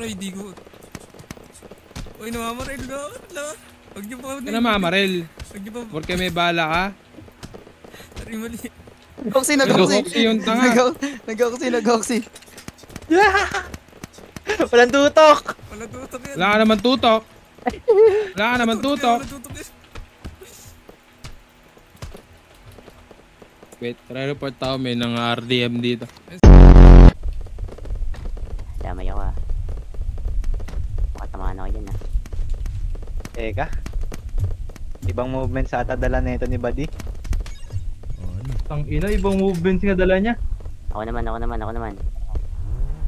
Aray, di ko. Uy, namamaril na. Huwag niyo pa. Ano namamaril? Huwag niyo pa. Porque may bala ka? Aray, mali. Nag-oxy. Yung tanga. Nag-oxy. Walang tutok. Wala tutok yan. Wala ka naman tutok. Wala ka naman tutok. Wala tutok yan. Wait, try report tao. May nang RDM dito. Damay ako ah. Makatamaan ako dyan ah. Teka. Ibang movement sa atadala na ito ni Buddy. Tang ina, ibang movements nga dala niya. Ako naman.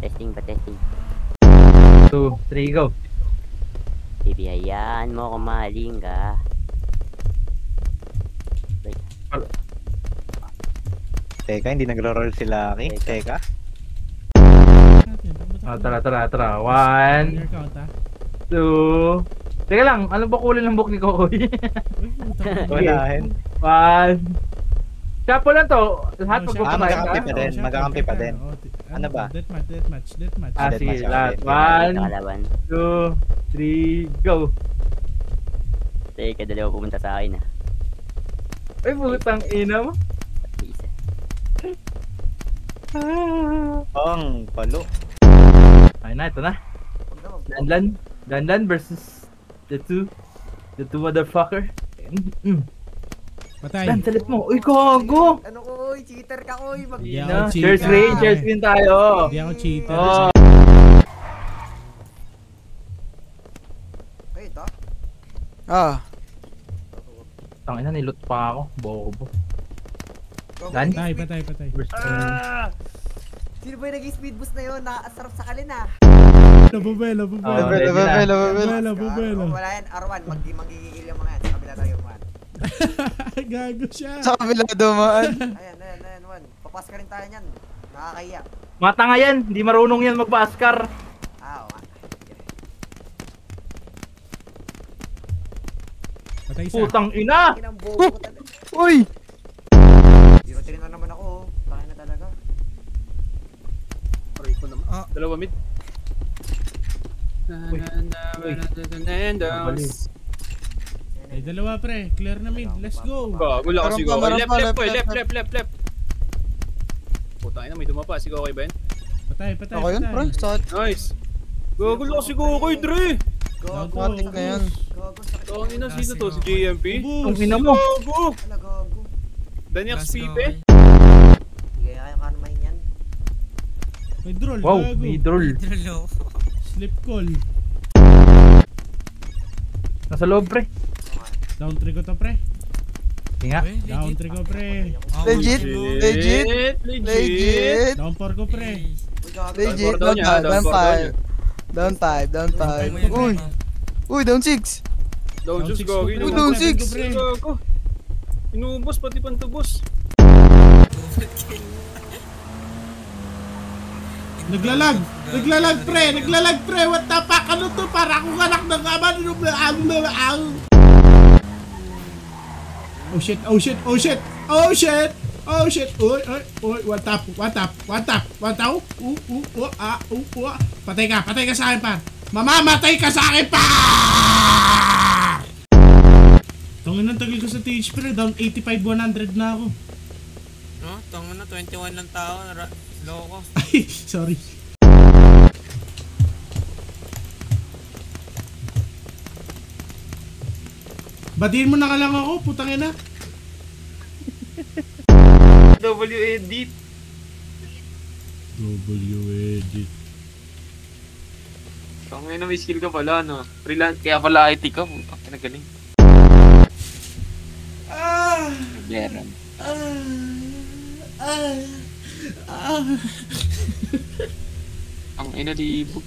Testing. 2, 3, go. Bibiyayaan mo kung mahaling ka. Teka, hindi nagro-roll si Lucky. Teka. Tara. 1, 2. Teka lang, ano ba kulay ng book ni Kokoy? Walahin. 1. Chapo lang to. Lahat magpapakain ka. Magkakampi pa din. Ano ba? Deathmatch. Sige, lahat. Kalaban. 1, 2, 3, go. Teka, dalawa pumunta sa akin ah. Ay, putang ina mo. Isa. Ang palo. Ay na, ito na. Dandan versus the two motherfucker. Patay. Dan, salit mo. Uy, gago! Ano ko, cheater ka ko. Hindi ako Cheers cheater. green, cheers green tayo. Hindi ako cheater. Oh. Ay, ito? Tangina, nilot pa ako. Bobo. Dan? Patay. Sino ba yung nag-speed boost na yun? Nakasarap sa kalin ah. Labubela. Wala yan, R1. Magigigil yung mga yan. Sa kabila tayo man. Gago siya. Sa kabila dumaan. Ayan, 1. Papas ka rin tayo niyan. Nakakahiya. Mata nga yan, hindi marunong yan magpa-askar. Oo nga. Patay isa. Putang ina! Kinang bobo ko talaga. Uy! 0-3 na naman ako. Kaya na talaga. Aray ko naman. Dalawa mid. Ay, dalawa pre. Clear na mid. Let's go. Gago lang kasi go. Left. Left. Putang ina, may dumapa. Sige, okay ba yun? Patay. Ako yun, bro. Nice. Gago lang kasi go, okay, Dre. Gago. Matik na yan. Ang ina, sino to? Si JMP? Ang ina mo! Gago! Gago. Daniax Pipe? Hindi kaya karmahin yan. May droll. Wow, gago. may droll. Slip call. Nasa loob pre. Down 3 ko to pre. Hinga. Down 3 ko pre. Legit. Down 4 ko pre. Legit. Down niya, Down down 5. Down 5. Uy, down 6. Down 6 go. Down 6. Gago. Inubos pati pantubos. Naglalag pre. What the fuck? Ano to? Para akong anak ng ama. Oh shit. Uy, one tap. Patay ka sa akin pa. Mamamatay ka sa akin pa! Tungin ang tagal ko sa TH pre. Down 85-100 na ako. No? Tungin na 21 lang tao. Loko. Ay, sorry. Batiin mo na ka lang ako, putang ina. W-edit. W-edit. Kung ngayon may skill ka pala, no? Freelance, kaya pala IT ka. Putang ina, galing. Meron. Ang ina, libog.